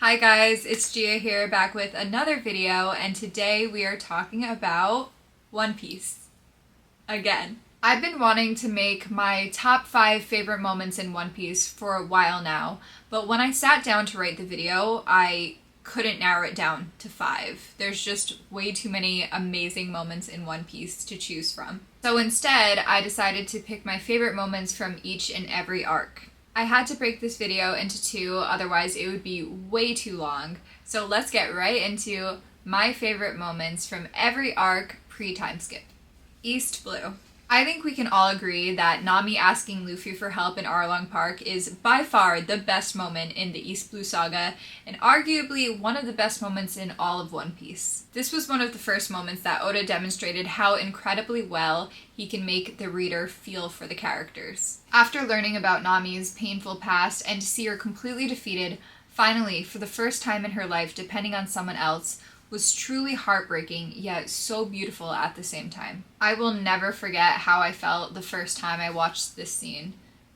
Hi guys, it's Gia here back with another video, and today we are talking about One Piece. Again. I've been wanting to make my top 5 favorite moments in One Piece for a while now, but when I sat down to write the video, I couldn't narrow it down to 5. There's just way too many amazing moments in One Piece to choose from. So instead, I decided to pick my favorite moments from each and every arc. I had to break this video into 2, otherwise it would be way too long. So let's get right into my favorite moments from every arc pre-time skip. East Blue. I think we can all agree that Nami asking Luffy for help in Arlong Park is by far the best moment in the East Blue Saga, and arguably one of the best moments in all of One Piece. This was one of the first moments that Oda demonstrated how incredibly well he can make the reader feel for the characters. After learning about Nami's painful past and to see her completely defeated, finally, for the first time in her life depending on someone else, was truly heartbreaking, yet so beautiful at the same time. I will never forget how I felt the first time I watched this scene.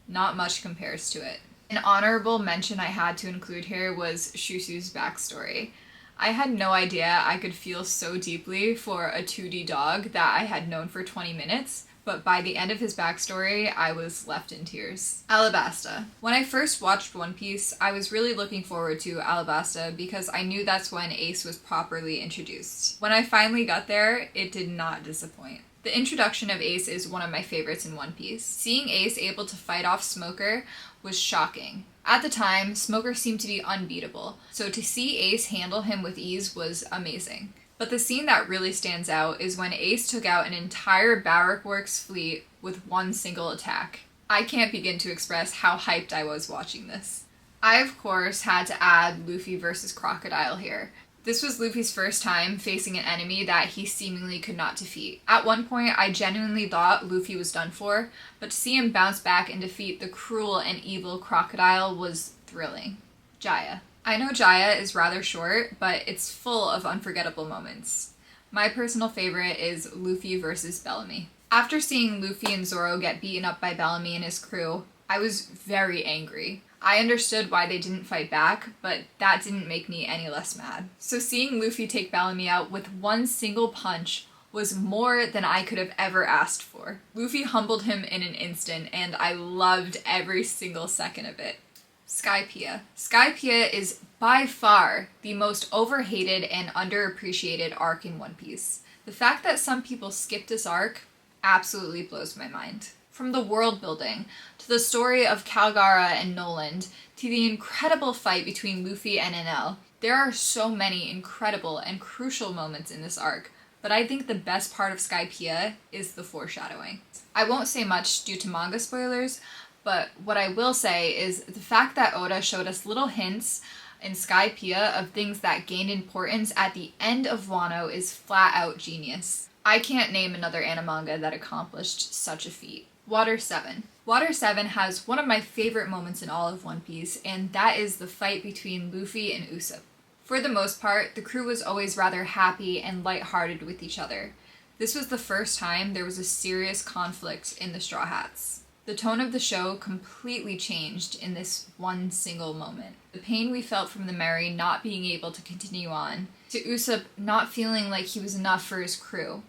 Not much compares to it. An honorable mention I had to include here was Shusu's backstory. I had no idea I could feel so deeply for a 2D dog that I had known for 20 minutes, but by the end of his backstory, I was left in tears. Alabasta. When I first watched One Piece, I was really looking forward to Alabasta because I knew that's when Ace was properly introduced. When I finally got there, it did not disappoint. The introduction of Ace is one of my favorites in One Piece. Seeing Ace able to fight off Smoker was shocking. At the time, Smoker seemed to be unbeatable, so to see Ace handle him with ease was amazing. But the scene that really stands out is when Ace took out an entire Barrack Works fleet with one single attack. I can't begin to express how hyped I was watching this. I, of course, had to add Luffy versus Crocodile here. This was Luffy's first time facing an enemy that he seemingly could not defeat. At one point, I genuinely thought Luffy was done for, but to see him bounce back and defeat the cruel and evil Crocodile was thrilling. Jaya. I know Jaya is rather short, but it's full of unforgettable moments. My personal favorite is Luffy versus Bellamy. After seeing Luffy and Zoro get beaten up by Bellamy and his crew, I was very angry. I understood why they didn't fight back, but that didn't make me any less mad. So seeing Luffy take Bellamy out with one single punch was more than I could have ever asked for. Luffy humbled him in an instant, and I loved every single second of it. Skypiea. Skypiea is by far the most overhated and underappreciated arc in One Piece. The fact that some people skip this arc absolutely blows my mind. From the world building, to the story of Calgara and Noland, to the incredible fight between Luffy and Enel, there are so many incredible and crucial moments in this arc, but I think the best part of Skypiea is the foreshadowing. I won't say much due to manga spoilers, but what I will say is the fact that Oda showed us little hints in Skypiea of things that gained importance at the end of Wano is flat out genius. I can't name another anime manga that accomplished such a feat. Water 7. Water 7 has one of my favorite moments in all of One Piece, and that is the fight between Luffy and Usopp. For the most part, the crew was always rather happy and lighthearted with each other. This was the first time there was a serious conflict in the Straw Hats. The tone of the show completely changed in this one single moment. The pain we felt from the Mary not being able to continue on, to Usopp not feeling like he was enough for his crew,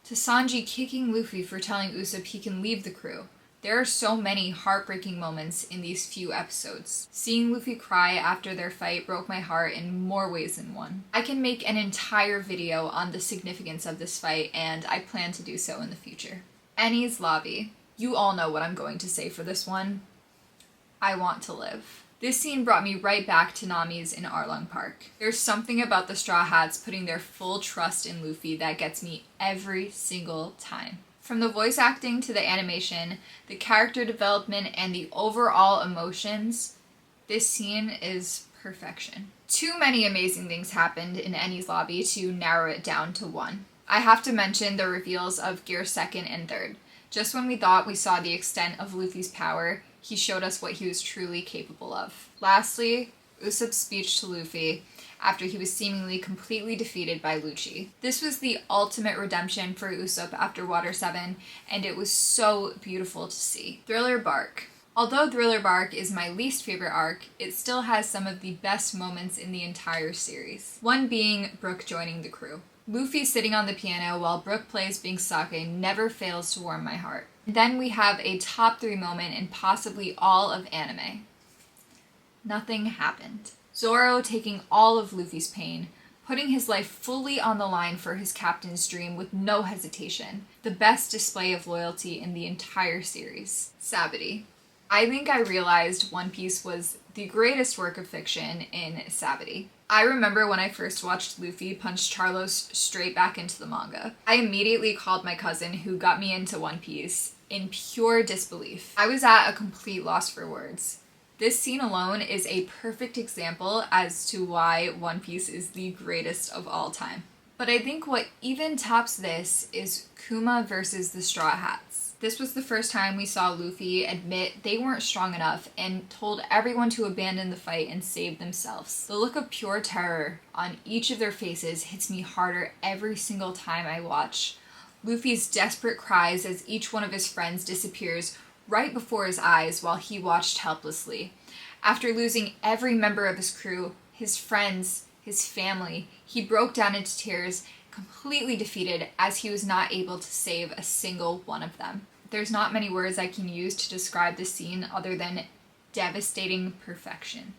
to Sanji kicking Luffy for telling Usopp he can leave the crew. There are so many heartbreaking moments in these few episodes. Seeing Luffy cry after their fight broke my heart in more ways than one. I can make an entire video on the significance of this fight, and I plan to do so in the future. Enies Lobby. You all know what I'm going to say for this one. I want to live. This scene brought me right back to Nami's in Arlong Park. There's something about the Straw Hats putting their full trust in Luffy that gets me every single time. From the voice acting to the animation, the character development, and the overall emotions, this scene is perfection. Too many amazing things happened in Enies Lobby to narrow it down to one. I have to mention the reveals of Gear 2nd and 3rd. Just when we thought we saw the extent of Luffy's power, he showed us what he was truly capable of. Lastly, Usopp's speech to Luffy after he was seemingly completely defeated by Lucci. This was the ultimate redemption for Usopp after Water 7, and it was so beautiful to see. Thriller Bark. Although Thriller Bark is my least favorite arc, it still has some of the best moments in the entire series. One being Brook joining the crew. Luffy sitting on the piano while Brook plays Bing Sake never fails to warm my heart. Then we have a top 3 moment in possibly all of anime. Nothing happened. Zoro taking all of Luffy's pain, putting his life fully on the line for his captain's dream with no hesitation. The best display of loyalty in the entire series. Sabaody. I think I realized One Piece was the greatest work of fiction in Sabaody. I remember when I first watched Luffy punch Charlos straight back into the manga. I immediately called my cousin who got me into One Piece in pure disbelief. I was at a complete loss for words. This scene alone is a perfect example as to why One Piece is the greatest of all time. But I think what even tops this is Kuma versus the Straw Hats. This was the first time we saw Luffy admit they weren't strong enough and told everyone to abandon the fight and save themselves. The look of pure terror on each of their faces hits me harder every single time I watch. Luffy's desperate cries as each one of his friends disappears right before his eyes while he watched helplessly. After losing every member of his crew, his friends, his family, he broke down into tears, completely defeated as he was not able to save a single one of them. There's not many words I can use to describe this scene other than devastating perfection.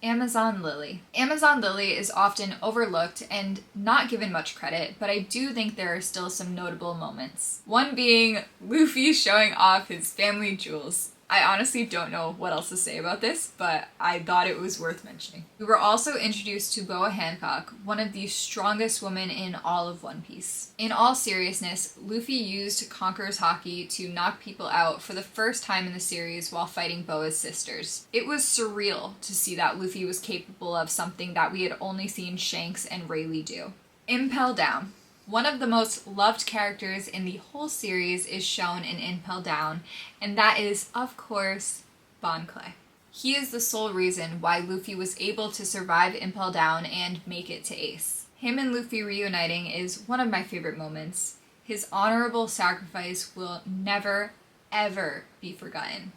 Amazon Lily. Amazon Lily is often overlooked and not given much credit, but I do think there are still some notable moments. One being Luffy showing off his family jewels. I honestly don't know what else to say about this, but I thought it was worth mentioning. We were also introduced to Boa Hancock, one of the strongest women in all of One Piece. In all seriousness, Luffy used Conqueror's Haki to knock people out for the first time in the series while fighting Boa's sisters. It was surreal to see that Luffy was capable of something that we had only seen Shanks and Rayleigh do. Impel Down. One of the most loved characters in the whole series is shown in Impel Down, and that is, of course, Bon Clay. He is the sole reason why Luffy was able to survive Impel Down and make it to Ace. Him and Luffy reuniting is one of my favorite moments. His honorable sacrifice will never, ever be forgotten.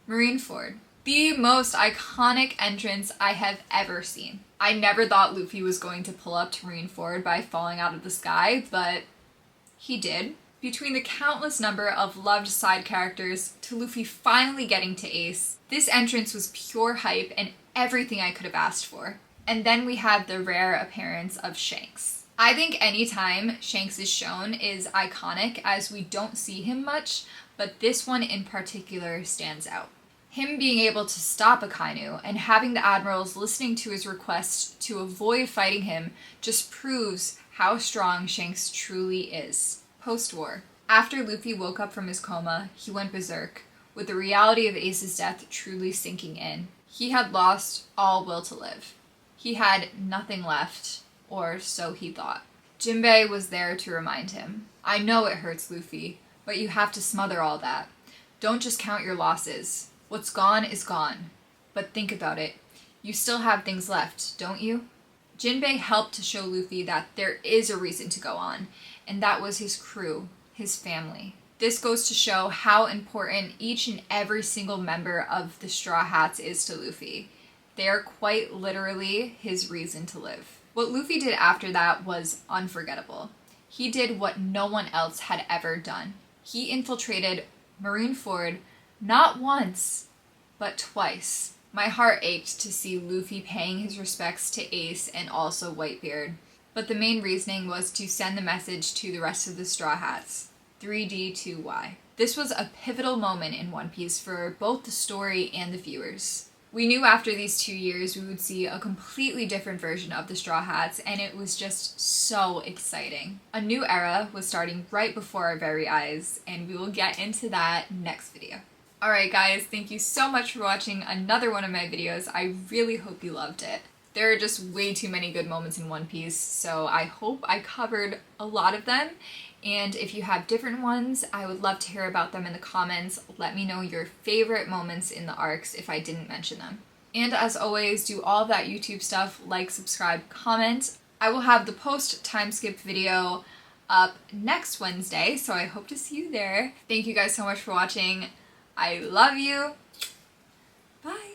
Marineford. The most iconic entrance I have ever seen. I never thought Luffy was going to pull up to Marineford by falling out of the sky, but he did. Between the countless number of loved side characters to Luffy finally getting to Ace, this entrance was pure hype and everything I could have asked for. And then we had the rare appearance of Shanks. I think any time Shanks is shown is iconic as we don't see him much, but this one in particular stands out. Him being able to stop Akainu and having the admirals listening to his request to avoid fighting him just proves how strong Shanks truly is. Post-war. After Luffy woke up from his coma, he went berserk, with the reality of Ace's death truly sinking in. He had lost all will to live. He had nothing left, or so he thought. Jinbei was there to remind him. I know it hurts, Luffy, but you have to smother all that. Don't just count your losses. What's gone is gone. But think about it. You still have things left, don't you? Jinbei helped to show Luffy that there is a reason to go on, and that was his crew, his family. This goes to show how important each and every single member of the Straw Hats is to Luffy. They are quite literally his reason to live. What Luffy did after that was unforgettable. He did what no one else had ever done. He infiltrated Marineford not once, but twice. My heart ached to see Luffy paying his respects to Ace and also Whitebeard, but the main reasoning was to send the message to the rest of the Straw Hats, 3D2Y. This was a pivotal moment in One Piece for both the story and the viewers. We knew after these 2 years we would see a completely different version of the Straw Hats, and it was just so exciting. A new era was starting right before our very eyes, and we will get into that next video. Alright guys, thank you so much for watching another one of my videos. I really hope you loved it. There are just way too many good moments in One Piece, so I hope I covered a lot of them. And if you have different ones, I would love to hear about them in the comments. Let me know your favorite moments in the arcs if I didn't mention them. And as always, do all of that YouTube stuff, like, subscribe, comment. I will have the post time skip video up next Wednesday, so I hope to see you there. Thank you guys so much for watching. I love you. Bye!